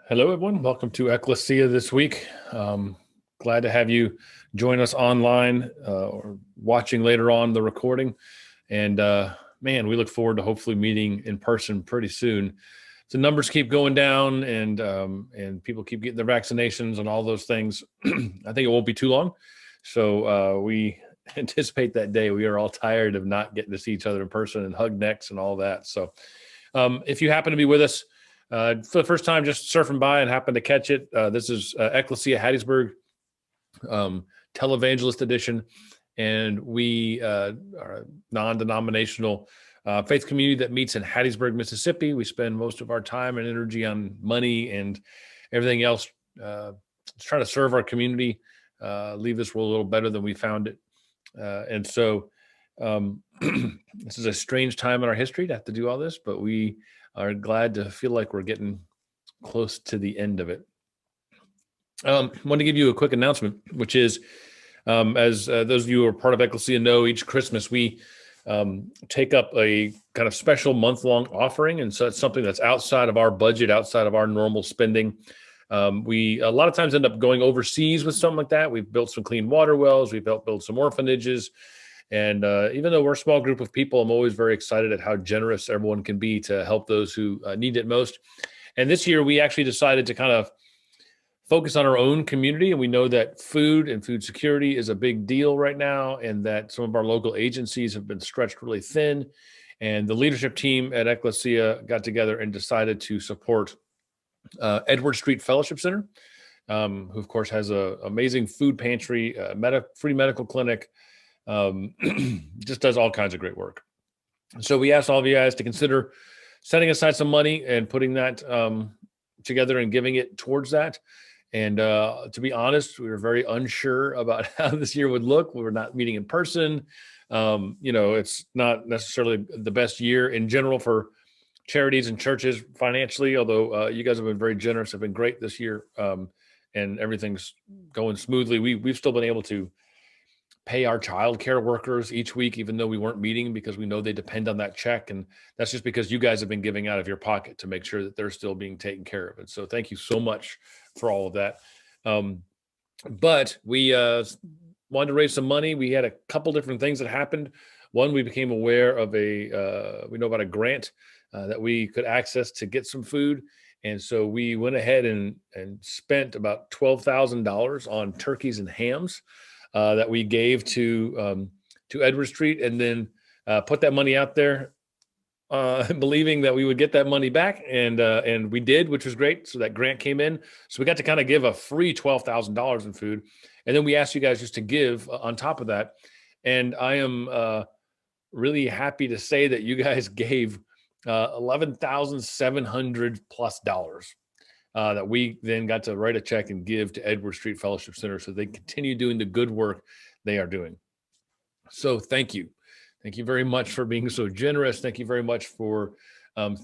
Hello, everyone. Welcome to Ecclesia this week. Glad to have you join us online or watching later on the recording. And man, we look forward to hopefully meeting in person pretty soon. The numbers keep going down, and people keep getting their vaccinations and all those things. I think it won't be too long. So we anticipate that day. We are all tired of not getting to see each other in person and hug necks and all that. So if you happen to be with us, for the first time, just surfing by and happened to catch it. This is Ecclesia Hattiesburg Televangelist Edition, and we are a non-denominational faith community that meets in Hattiesburg, Mississippi. We spend most of our time and energy on money and everything else, trying to serve our community, leave this world a little better than we found it. And so this is a strange time in our history to have to do all this, but we are glad to feel like we're getting close to the end of it. I want to give you a quick announcement, which is, as those of you who are part of Ecclesia know, each Christmas we take up a kind of special month-long offering, and so it's something that's outside of our budget, outside of our normal spending. We a lot of times end up going overseas with something like that. We've built some clean water wells, we've helped build some orphanages. And even though we're a small group of people, I'm always very excited at how generous everyone can be to help those who need it most. And this year, we actually decided to kind of focus on our own community. And we know that food and food security is a big deal right now, and that some of our local agencies have been stretched really thin. And the leadership team at Ecclesia got together and decided to support Edward Street Fellowship Center, who, of course, has an amazing food pantry, free medical clinic, just does all kinds of great work. So we asked all of you guys to consider setting aside some money and putting that together and giving it towards that. And to be honest, we were very unsure about how this year would look. We were not meeting in person. It's not necessarily the best year in general for charities and churches financially, although you guys have been very generous, have been great this year, and everything's going smoothly. We've still been able to pay our child care workers each week, even though we weren't meeting, because we know they depend on that check. And that's just because you guys have been giving out of your pocket to make sure that they're still being taken care of. And so thank you so much for all of that. But we wanted to raise some money. We had a couple different things that happened. One, we became aware of we know about a grant that we could access to get some food. And so we went ahead and spent about $12,000 on turkeys and hams that we gave to Edward Street, and then put that money out there, believing that we would get that money back, and we did, which was great. So that grant came in, so we got to kind of give a free $12,000 in food, and then we asked you guys just to give on top of that. And I am really happy to say that you guys gave $11,700 plus that we then got to write a check and give to Edward Street Fellowship Center so they continue doing the good work they are doing. So thank you. Thank you very much for being so generous. Thank you very much for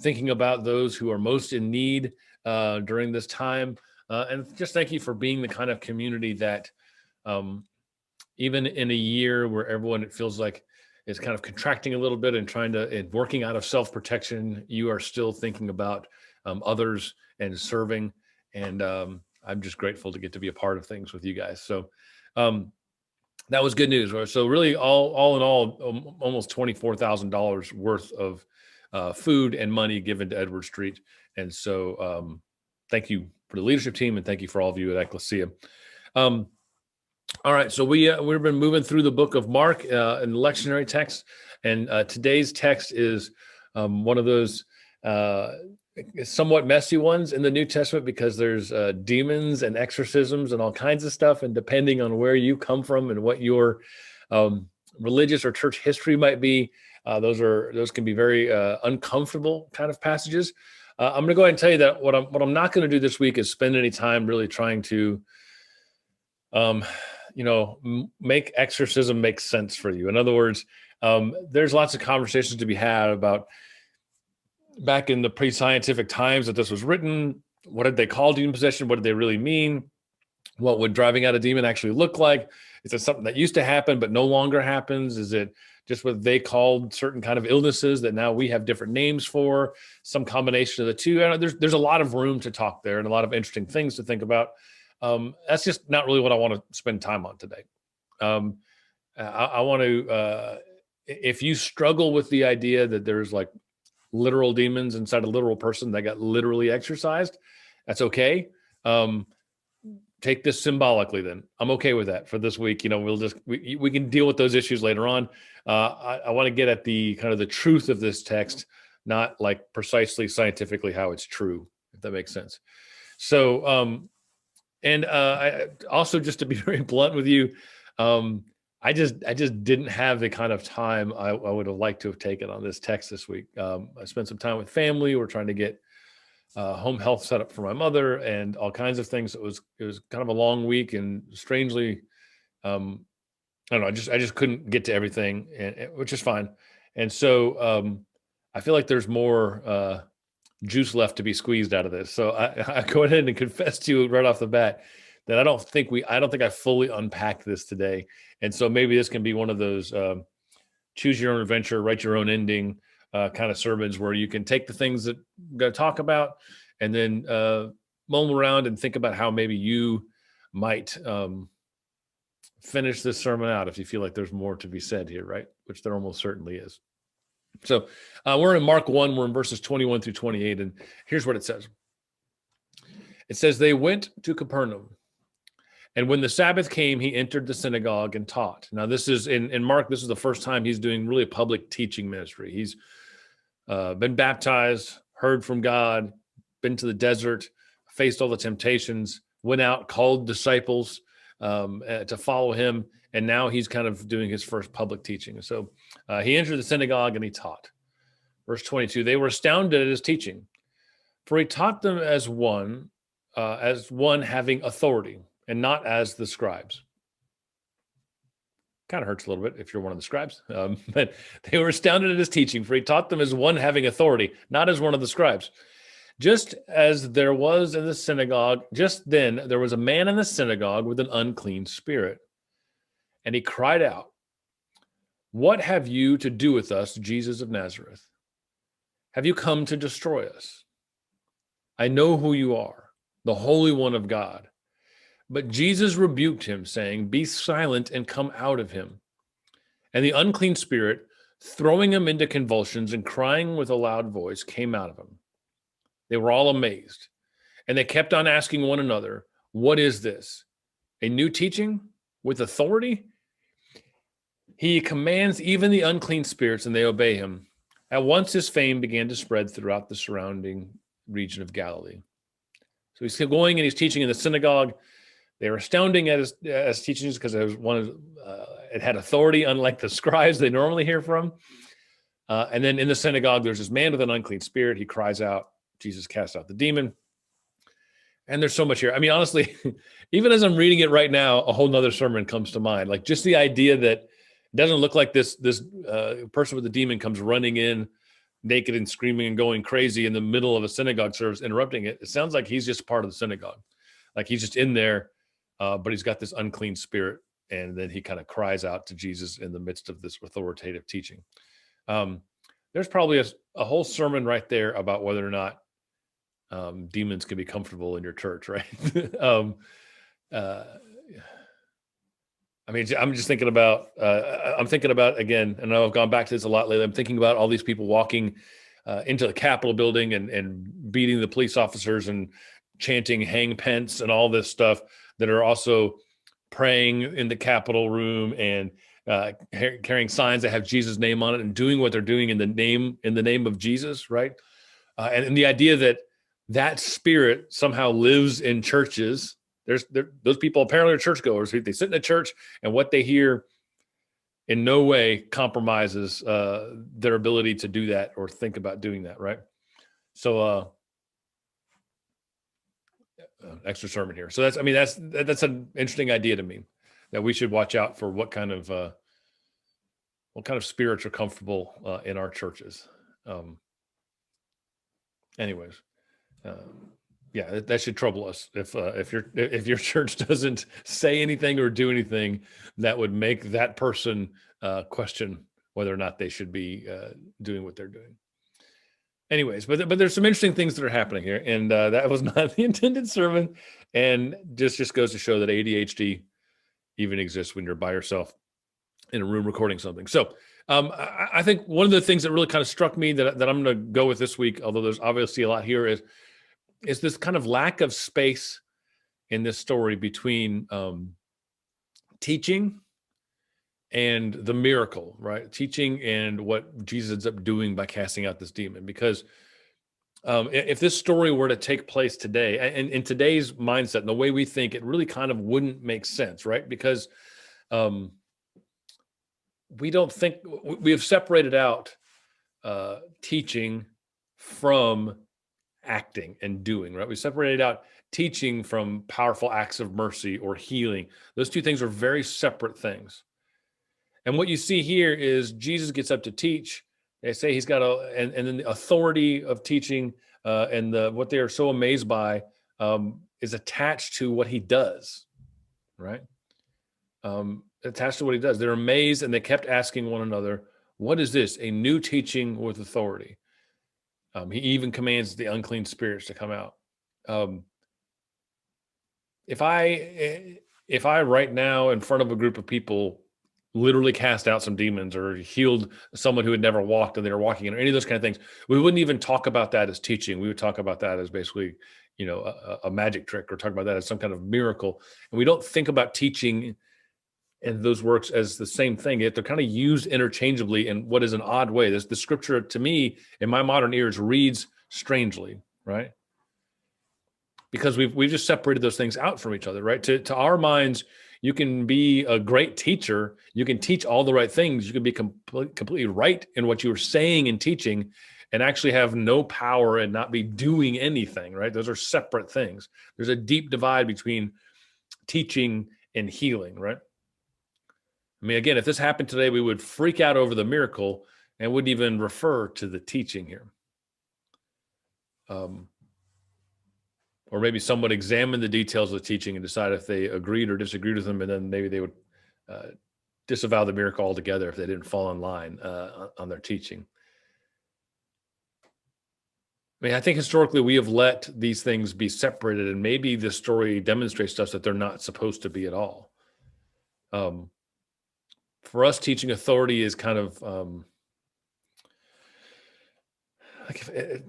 thinking about those who are most in need during this time. And just thank you for being the kind of community that even in a year where everyone, it feels like, is kind of contracting a little bit and working out of self-protection, you are still thinking about others and serving. And I'm just grateful to get to be a part of things with you guys. So that was good news. So really all in all, almost $24,000 worth of food and money given to Edward Street. And so thank you for the leadership team, and thank you for all of you at Ecclesia. All right, so we've been moving through the book of Mark in the lectionary text, and today's text is one of those somewhat messy ones in the New Testament, because there's demons and exorcisms and all kinds of stuff, and depending on where you come from and what your religious or church history might be, those can be very uncomfortable kind of passages. I'm going to go ahead and tell you that what I'm not going to do this week is spend any time really trying to make exorcism make sense for you. In other words, there's lots of conversations to be had about back in the pre-scientific times that this was written. What did they call demon possession? What did they really mean? What would driving out a demon actually look like? Is it something that used to happen but no longer happens? Is it just what they called certain kind of illnesses that now we have different names for, some combination of the two. And there's a lot of room to talk there and a lot of interesting things to think about. That's just not really what I want to spend time on today. I want to, if you struggle with the idea that there's like literal demons inside a literal person that got literally exorcised, that's okay. Take this symbolically then. I'm okay with that for this week. We can deal with those issues later on. I want to get at the kind of the truth of this text, not like precisely scientifically how it's true, if that makes sense. So, I also, just to be very blunt with you, I just didn't have the kind of time I would have liked to have taken on this text this week. I spent some time with family. We're trying to get home health set up for my mother and all kinds of things. It was kind of a long week, and strangely, I don't know, I just couldn't get to everything, which is fine. And so I feel like there's more juice left to be squeezed out of this. So I go ahead and confess to you right off the bat that I don't think I fully unpacked this today. And so maybe this can be one of those choose your own adventure, write your own ending kind of sermons, where you can take the things that I'm going to talk about and then mull around and think about how maybe you might finish this sermon out if you feel like there's more to be said here, right? Which there almost certainly is. So we're in Mark 1, we're in verses 21 through 28, and here's what it says. It says, they went to Capernaum, and when the Sabbath came, he entered the synagogue and taught. Now, this is in Mark, this is the first time he's doing really a public teaching ministry. He's been baptized, heard from God, been to the desert, faced all the temptations, went out, called disciples to follow him, and now he's kind of doing his first public teaching. So he entered the synagogue and he taught. Verse 22, they were astounded at his teaching, for he taught them as one having authority, and not as the scribes. Kind of hurts a little bit if you're one of the scribes. But they were astounded at his teaching, for he taught them as one having authority, not as one of the scribes. Just as there was in the synagogue, just then there was a man in the synagogue with an unclean spirit. And he cried out, what have you to do with us, Jesus of Nazareth? Have you come to destroy us? I know who you are, the Holy One of God. But Jesus rebuked him, saying, be silent and come out of him. And the unclean spirit, throwing him into convulsions and crying with a loud voice, came out of him. They were all amazed, and they kept on asking one another, what is this? A new teaching with authority? He commands even the unclean spirits, and they obey him. At once his fame began to spread throughout the surrounding region of Galilee. So he's going and he's teaching in the synagogue. They were astounding at his teachings because it had authority, unlike the scribes they normally hear from. And then in the synagogue, there's this man with an unclean spirit. He cries out. Jesus cast out the demon. And there's so much here. I mean, honestly, even as I'm reading it right now, a whole nother sermon comes to mind. Like just the idea that it doesn't look like this person with the demon comes running in naked and screaming and going crazy in the middle of a synagogue service, interrupting it. It sounds like he's just part of the synagogue. Like he's just in there, but he's got this unclean spirit. And then he kind of cries out to Jesus in the midst of this authoritative teaching. There's probably a whole sermon right there about whether or not demons can be comfortable in your church, right? I mean, I'm just thinking about, again, and I've gone back to this a lot lately. I'm thinking about all these people walking into the Capitol building and beating the police officers and chanting hang Pence and all this stuff, that are also praying in the Capitol room and carrying signs that have Jesus' name on it and doing what they're doing in the name of Jesus, right? And the idea that spirit somehow lives in churches. Those people apparently are churchgoers. They sit in a church, and what they hear in no way compromises their ability to do that or think about doing that, right? So extra sermon here. So that's an interesting idea to me, that we should watch out for what kind of spirits are comfortable in our churches. Anyways. Yeah, that should trouble us if your church doesn't say anything or do anything that would make that person question whether or not they should be doing what they're doing. Anyways, but there's some interesting things that are happening here, and that was not the intended sermon, and just goes to show that ADHD even exists when you're by yourself in a room recording something. So I think one of the things that really kind of struck me that I'm going to go with this week, although there's obviously a lot here, is this kind of lack of space in this story between teaching and the miracle, right? Teaching and what Jesus ends up doing by casting out this demon. Because if this story were to take place today, and in today's mindset and the way we think, it really kind of wouldn't make sense, right? Because we don't think, we have separated out teaching from acting and doing, right? We separated out teaching from powerful acts of mercy or healing. Those two things are very separate things. And what you see here is Jesus gets up to teach. They say he's got and then the authority of teaching and what they are so amazed by is attached to what he does, right? Attached to what he does. They're amazed and they kept asking one another, what is this? A new teaching with authority. He even commands the unclean spirits to come out. If I right now in front of a group of people literally cast out some demons or healed someone who had never walked and they were walking in, or any of those kind of things, we wouldn't even talk about that as teaching. We would talk about that as basically, a magic trick, or talk about that as some kind of miracle. And we don't think about teaching and those works as the same thing. Yet they're kind of used interchangeably in what is an odd way. The scripture, to me, in my modern ears, reads strangely, right? Because we've just separated those things out from each other, right? To our minds, you can be a great teacher. You can teach all the right things. You can be completely right in what you were saying and teaching, and actually have no power and not be doing anything, right? Those are separate things. There's a deep divide between teaching and healing, right? I mean, again, if this happened today, we would freak out over the miracle and wouldn't even refer to the teaching here. Or maybe someone examined the details of the teaching and decided if they agreed or disagreed with them, and then maybe they would disavow the miracle altogether if they didn't fall in line on their teaching. I mean, I think historically we have let these things be separated, and maybe this story demonstrates to us that they're not supposed to be at all. For us, teaching authority is kind of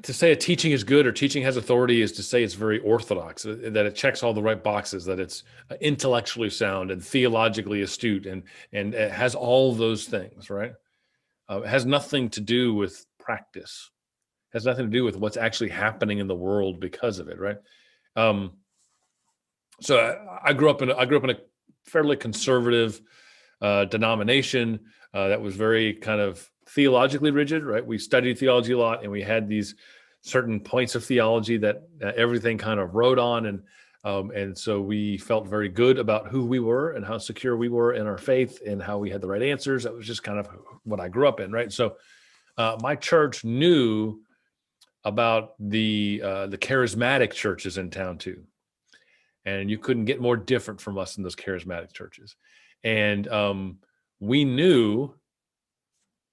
to say a teaching is good or teaching has authority is to say it's very orthodox, that it checks all the right boxes, that it's intellectually sound and theologically astute, and it has all those things, right? It has nothing to do with practice. It has nothing to do with what's actually happening in the world because of it, right? So I grew up in a fairly conservative denomination that was very kind of theologically rigid, right? We studied theology a lot, and we had these certain points of theology that everything kind of rode on, and so we felt very good about who we were and how secure we were in our faith and how we had the right answers. That was just kind of what I grew up in, right? So my church knew about the charismatic churches in town too, and you couldn't get more different from us in those charismatic churches, and we knew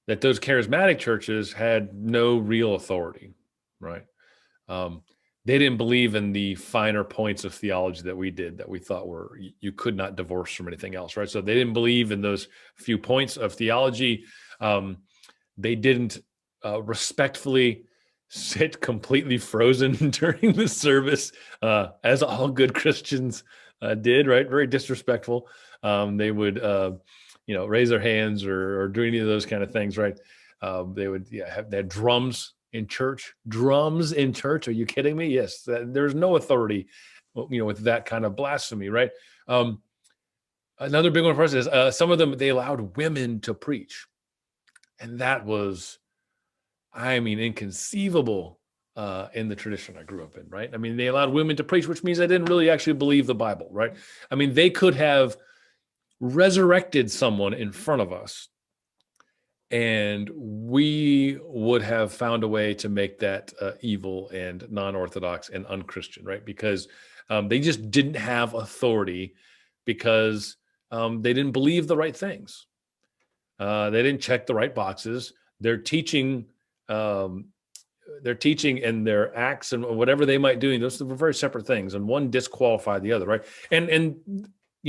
that those charismatic churches had no real authority, right? They didn't believe in the finer points of theology that we did, that we thought were, you could not divorce from anything else, right? So they didn't believe in those few points of theology. They didn't respectfully sit completely frozen during the service, as all good Christians did, right? Very disrespectful. They would raise their hands or do any of those kind of things, right? They would they had drums in church. Drums in church? Are you kidding me? Yes, there's no authority, with that kind of blasphemy, right? Another big one for us is some of them, they allowed women to preach, and that was, I mean, inconceivable in the tradition I grew up in, right? I mean, they allowed women to preach, which means they didn't really actually believe the Bible, right? I mean, they could have resurrected someone in front of us, and we would have found a way to make that evil and non-orthodox and unchristian, right? Because they just didn't have authority, because they didn't believe the right things. They didn't check the right boxes. Their teaching, and their acts and whatever they might do, those were very separate things, and one disqualified the other, right? And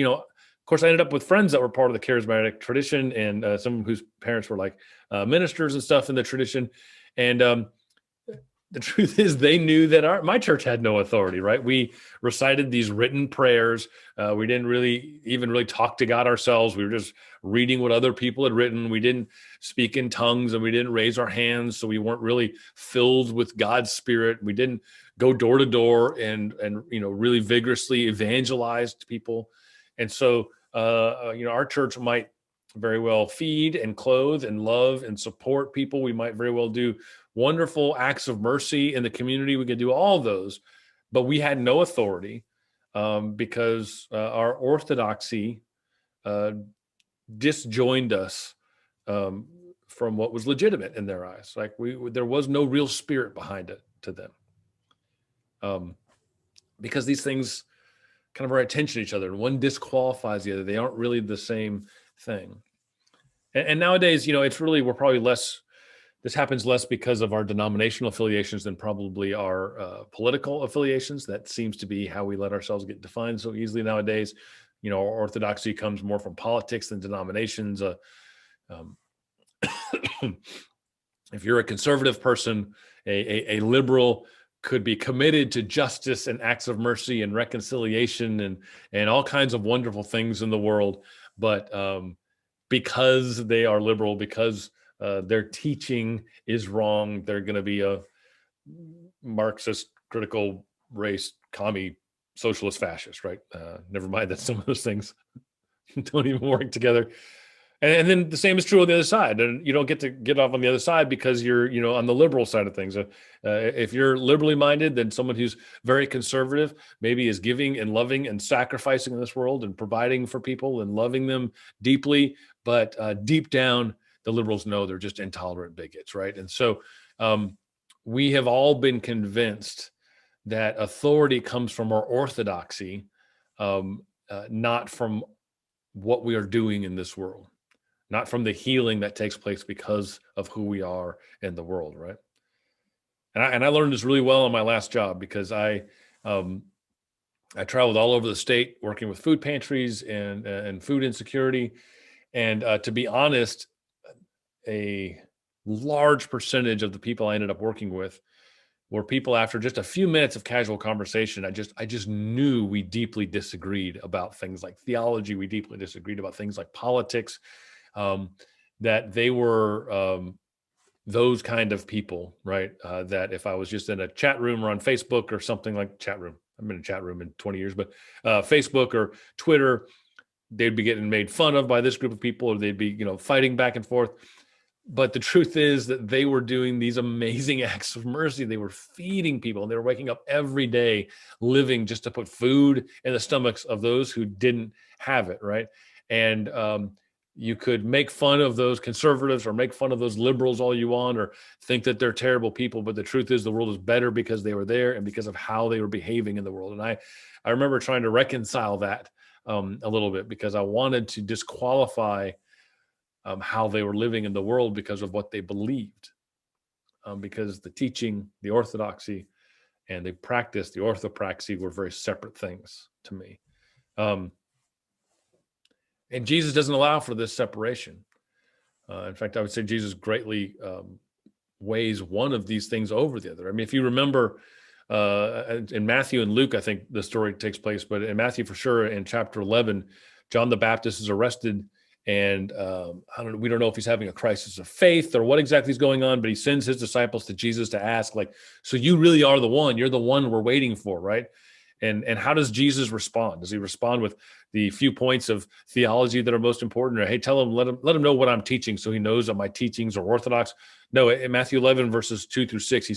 of course, I ended up with friends that were part of the charismatic tradition, and some whose parents were like ministers and stuff in the tradition. And the truth is, they knew that my church had no authority, right? We recited these written prayers. We didn't really talk to God ourselves. We were just reading what other people had written. We didn't speak in tongues, and we didn't raise our hands, so we weren't really filled with God's Spirit. We didn't go door to door and really vigorously evangelize to people. And so our church might very well feed and clothe and love and support people. We might very well do wonderful acts of mercy in the community. We could do all those, but we had no authority because our orthodoxy disjoined us from what was legitimate in their eyes. Like there was no real spirit behind it to them, because these things kind of are attention to each other, and one disqualifies the other. They aren't really the same thing. And nowadays, it's really, we're probably less. This happens less because of our denominational affiliations than probably our political affiliations. That seems to be how we let ourselves get defined so easily nowadays. Our orthodoxy comes more from politics than denominations. If you're a conservative person, a liberal could be committed to justice and acts of mercy and reconciliation and all kinds of wonderful things in the world. But because they are liberal, because their teaching is wrong, they're going to be a Marxist, critical race, commie, socialist, fascist, right? Never mind that some of those things don't even work together. And then the same is true on the other side. And you don't get to get off on the other side because you're, on the liberal side of things. If you're liberally minded, then someone who's very conservative maybe is giving and loving and sacrificing in this world and providing for people and loving them deeply. But deep down, the liberals know they're just intolerant bigots, right? And so we have all been convinced that authority comes from our orthodoxy, not from what we are doing in this world, not from the healing that takes place because of who we are in the world, right? And I learned this really well in my last job, because I traveled all over the state working with food pantries and food insecurity. And to be honest, a large percentage of the people I ended up working with were people, after just a few minutes of casual conversation, I just knew we deeply disagreed about things like theology. We deeply disagreed about things like politics, that they were those kind of people, right? That if I was just in a chat room or on Facebook or something like chat room, I've been in a chat room in 20 years, but Facebook or Twitter, they'd be getting made fun of by this group of people, or they'd be, fighting back and forth. But the truth is that they were doing these amazing acts of mercy. They were feeding people, and they were waking up every day, living just to put food in the stomachs of those who didn't have it, right? And you could make fun of those conservatives or make fun of those liberals all you want, or think that they're terrible people. But the truth is, the world is better because they were there and because of how they were behaving in the world. And I remember trying to reconcile that a little bit, because I wanted to disqualify how they were living in the world because of what they believed, because the teaching, the orthodoxy, and the practice, the orthopraxy, were very separate things to me. And Jesus doesn't allow for this separation. In fact, I would say Jesus greatly weighs one of these things over the other. I mean, if you remember in Matthew and Luke, I think the story takes place, but in Matthew for sure, in chapter 11, John the Baptist is arrested. And we don't know if he's having a crisis of faith or what exactly is going on, but he sends his disciples to Jesus to ask, like, so you really are the one, you're the one we're waiting for, right? And how does Jesus respond? Does he respond with the few points of theology that are most important? Or, hey, let him know what I'm teaching, so he knows that my teachings are orthodox? No, in Matthew 11, verses 2-6, he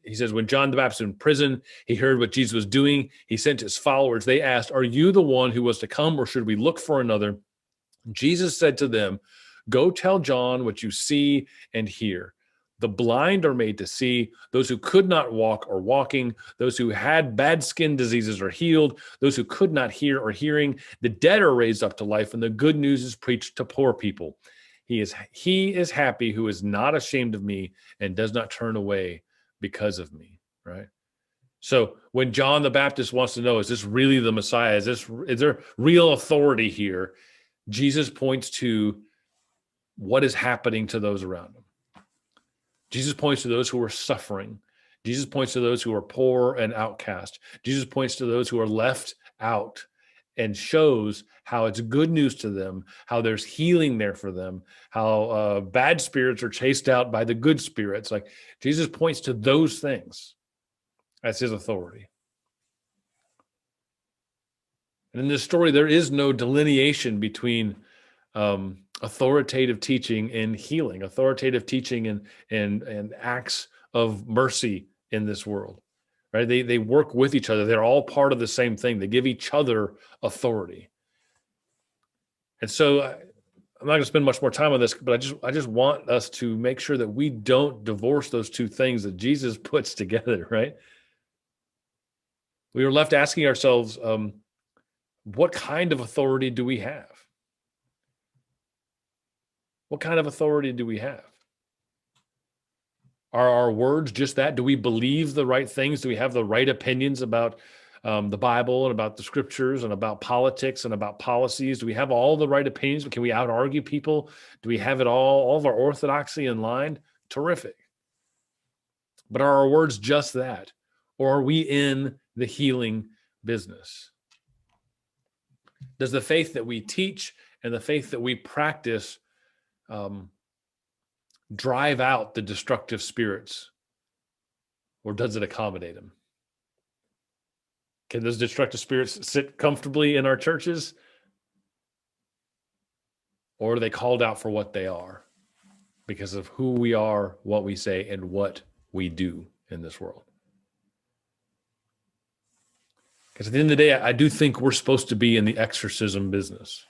says, when John the Baptist was in prison, he heard what Jesus was doing. He sent his followers. They asked, are you the one who was to come, or should we look for another? Jesus said to them, go tell John what you see and hear. The blind are made to see. Those who could not walk are walking. Those who had bad skin diseases are healed. Those who could not hear are hearing. The dead are raised up to life, and the good news is preached to poor people. He is happy who is not ashamed of me and does not turn away because of me. Right. So when John the Baptist wants to know, is this really the Messiah? Is there real authority here? Jesus points to what is happening to those around him. Jesus points to those who are suffering. Jesus points to those who are poor and outcast. Jesus points to those who are left out and shows how it's good news to them, how there's healing there for them, how bad spirits are chased out by the good spirits. Like Jesus points to those things as his authority. And in this story, there is no delineation between authoritative teaching and healing, authoritative teaching and acts of mercy in this world, right? They work with each other. They're all part of the same thing. They give each other authority. And so I'm not going to spend much more time on this, but I just want us to make sure that we don't divorce those two things that Jesus puts together, right? We are left asking ourselves, what kind of authority do we have? What kind of authority do we have? Are our words just that? Do we believe the right things? Do we have the right opinions about the Bible and about the scriptures and about politics and about policies? Do we have all the right opinions? Can we out-argue people? Do we have it all of our orthodoxy in line? Terrific. But are our words just that? Or are we in the healing business? Does the faith that we teach and the faith that we practice drive out the destructive spirits, or does it accommodate them? Can those destructive spirits sit comfortably in our churches, or are they called out for what they are because of who we are, what we say, and what we do in this world? Because at the end of the day, I do think we're supposed to be in the exorcism business.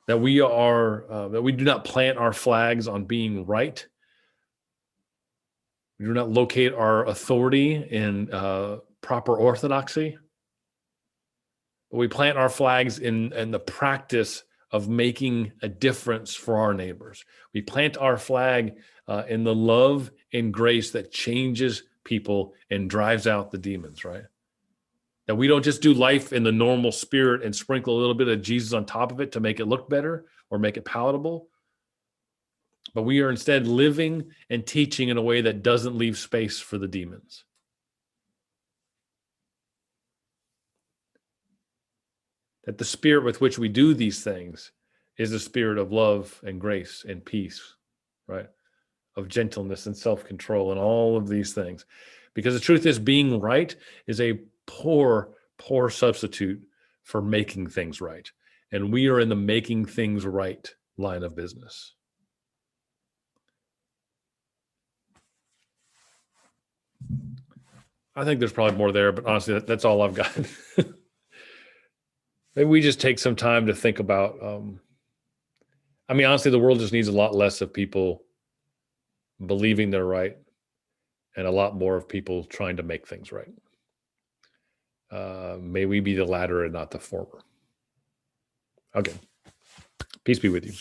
That we do not plant our flags on being right. We do not locate our authority in proper orthodoxy. But we plant our flags in the practice of making a difference for our neighbors. We plant our flag in the love and grace that changes people and drives out the demons, right? That we don't just do life in the normal spirit and sprinkle a little bit of Jesus on top of it to make it look better or make it palatable. But we are instead living and teaching in a way that doesn't leave space for the demons. That the spirit with which we do these things is the spirit of love and grace and peace, right? Of gentleness and self-control and all of these things. Because the truth is, being right is a poor substitute for making things right. And we are in the making things right line of business. I think there's probably more there, but honestly, that's all I've got. Maybe we just take some time to think about, honestly, the world just needs a lot less of people believing they're right and a lot more of people trying to make things right. May we be the latter and not the former. Okay. Peace be with you.